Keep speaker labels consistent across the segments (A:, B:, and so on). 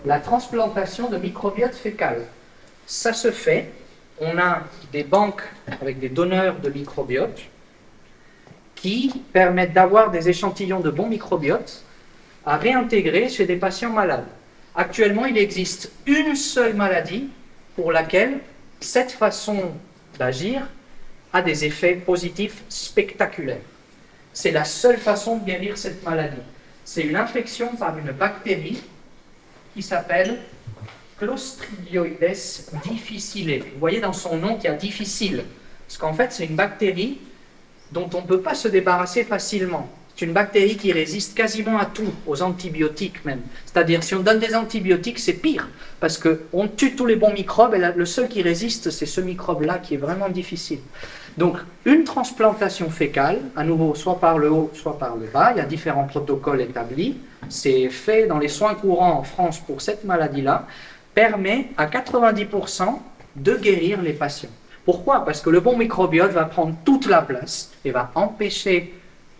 A: la transplantation de microbiote fécal. Ça se fait, on a des banques avec des donneurs de microbiote qui permettent d'avoir des échantillons de bons microbiotes à réintégrer chez des patients malades. Actuellement, il existe une seule maladie pour laquelle cette façon d'agir a des effets positifs spectaculaires. C'est la seule façon de guérir cette maladie. C'est une infection par une bactérie qui s'appelle Clostridioides difficile. Vous voyez dans son nom qu'il y a difficile. Parce qu'en fait, c'est une bactérie dont on ne peut pas se débarrasser facilement. C'est une bactérie qui résiste quasiment à tout, aux antibiotiques même. C'est-à-dire, si on donne des antibiotiques, c'est pire, parce qu'on tue tous les bons microbes, et le seul qui résiste, c'est ce microbe-là qui est vraiment difficile. Donc, une transplantation fécale, à nouveau, soit par le haut, soit par le bas, il y a différents protocoles établis, c'est fait dans les soins courants en France pour cette maladie-là, permet à 90% de guérir les patients. Pourquoi? Parce que le bon microbiote va prendre toute la place et va empêcher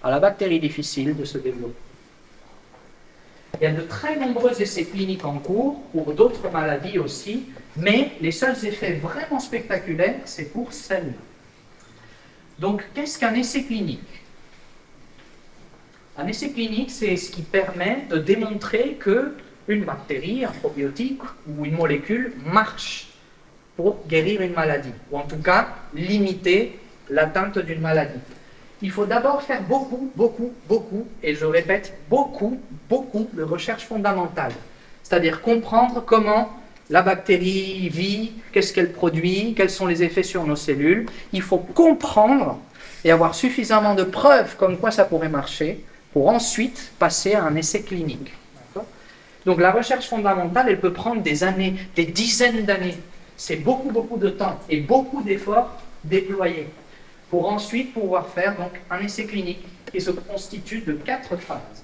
A: à la bactérie difficile de se développer. Il y a de très nombreux essais cliniques en cours pour d'autres maladies aussi, mais les seuls effets vraiment spectaculaires, c'est pour celle-là. Donc, qu'est-ce qu'un essai clinique? Un essai clinique, c'est ce qui permet de démontrer qu'une bactérie, un probiotique ou une molécule marche pour guérir une maladie, ou en tout cas limiter l'atteinte d'une maladie. Il faut d'abord faire beaucoup, et je répète, beaucoup de recherche fondamentale. C'est-à-dire comprendre comment la bactérie vit, qu'est-ce qu'elle produit, quels sont les effets sur nos cellules. Il faut comprendre et avoir suffisamment de preuves comme quoi ça pourrait marcher pour ensuite passer à un essai clinique. Donc la recherche fondamentale, elle peut prendre des années, des dizaines d'années. C'est beaucoup de temps et beaucoup d'efforts déployés pour ensuite pouvoir faire donc un essai clinique qui se constitue de 4 phases.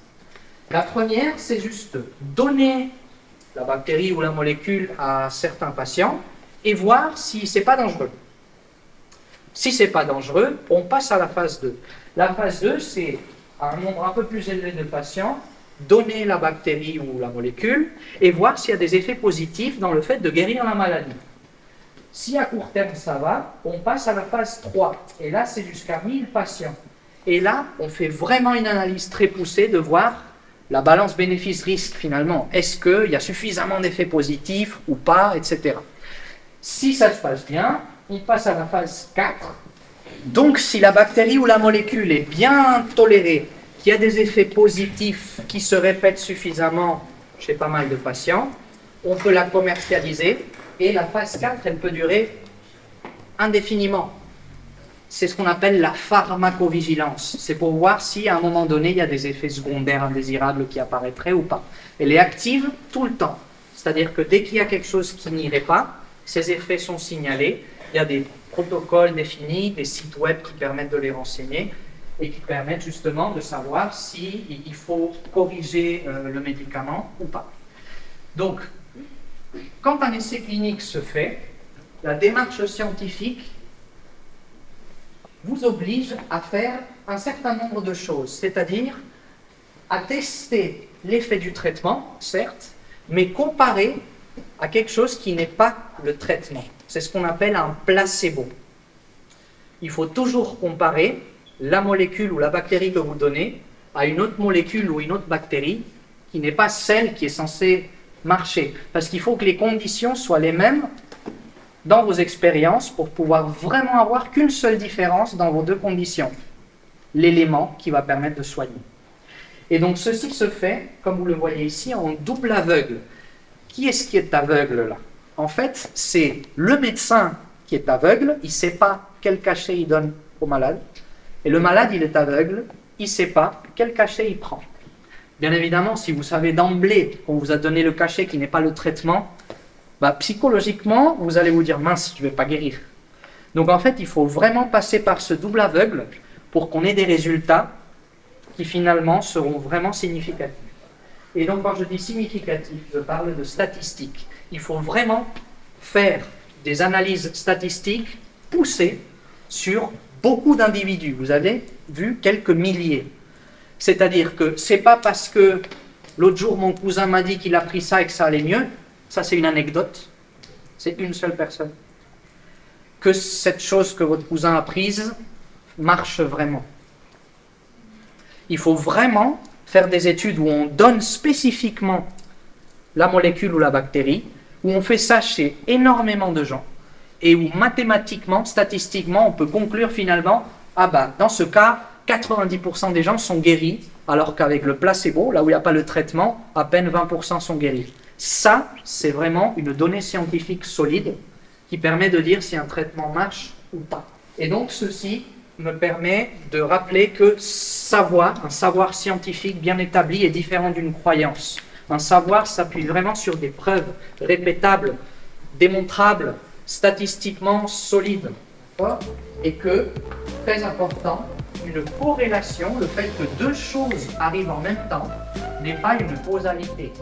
A: La première, c'est juste donner la bactérie ou la molécule à certains patients et voir si ce n'est pas dangereux. Si ce n'est pas dangereux, on passe à la phase 2. La phase 2, c'est à un nombre un peu plus élevé de patients, donner la bactérie ou la molécule et voir s'il y a des effets positifs dans le fait de guérir la maladie. Si à court terme ça va, on passe à la phase 3. Et là, c'est jusqu'à 1000 patients. Et là, on fait vraiment une analyse très poussée de voir la balance bénéfice-risque finalement. Est-ce qu'il y a suffisamment d'effets positifs ou pas, etc. Si ça se passe bien, on passe à la phase 4. Donc, si la bactérie ou la molécule est bien tolérée, qu'il y a des effets positifs qui se répètent suffisamment chez pas mal de patients, on peut la commercialiser. Et la phase 4, elle peut durer indéfiniment. C'est ce qu'on appelle la pharmacovigilance. C'est pour voir si, à un moment donné, il y a des effets secondaires indésirables qui apparaîtraient ou pas. Elle est active tout le temps. C'est-à-dire que dès qu'il y a quelque chose qui n'irait pas, ces effets sont signalés. Il y a des protocoles définis, des sites web qui permettent de les renseigner et qui permettent justement de savoir s'il faut corriger le médicament ou pas. Donc, quand un essai clinique se fait, la démarche scientifique vous oblige à faire un certain nombre de choses, c'est-à-dire à tester l'effet du traitement, certes, mais comparer à quelque chose qui n'est pas le traitement. C'est ce qu'on appelle un placebo. Il faut toujours comparer la molécule ou la bactérie que vous donnez à une autre molécule ou une autre bactérie qui n'est pas celle qui est censée marcher. Parce qu'il faut que les conditions soient les mêmes dans vos expériences pour pouvoir vraiment avoir qu'une seule différence dans vos deux conditions. L'élément qui va permettre de soigner. Et donc ceci se fait, comme vous le voyez ici, en double aveugle. Qui est-ce qui est aveugle là? En fait, c'est le médecin qui est aveugle, il ne sait pas quel cachet il donne au malade, et le malade, il est aveugle, il ne sait pas quel cachet il prend. Bien évidemment, si vous savez d'emblée qu'on vous a donné le cachet qui n'est pas le traitement, psychologiquement, vous allez vous dire « mince, je ne vais pas guérir ». Donc en fait, il faut vraiment passer par ce double aveugle pour qu'on ait des résultats qui finalement seront vraiment significatifs. Et donc quand je dis significatif, je parle de statistiques. Il faut vraiment faire des analyses statistiques poussées sur beaucoup d'individus. Vous avez vu quelques milliers. C'est-à-dire que ce n'est pas parce que l'autre jour mon cousin m'a dit qu'il a pris ça et que ça allait mieux, ça c'est une anecdote, c'est une seule personne. Que cette chose que votre cousin a prise marche vraiment. Il faut vraiment faire des études où on donne spécifiquement la molécule ou la bactérie, où on fait ça chez énormément de gens, et où mathématiquement, statistiquement, on peut conclure finalement, ah bah dans ce cas, 90% des gens sont guéris, alors qu'avec le placebo, là où il n'y a pas le traitement, à peine 20% sont guéris. Ça, c'est vraiment une donnée scientifique solide qui permet de dire si un traitement marche ou pas. Et donc ceci me permet de rappeler que un savoir scientifique bien établi est différent d'une croyance. Un savoir s'appuie vraiment sur des preuves répétables, démontrables, statistiquement solides. Et que, très important, une corrélation, le fait que deux choses arrivent en même temps, n'est pas une causalité.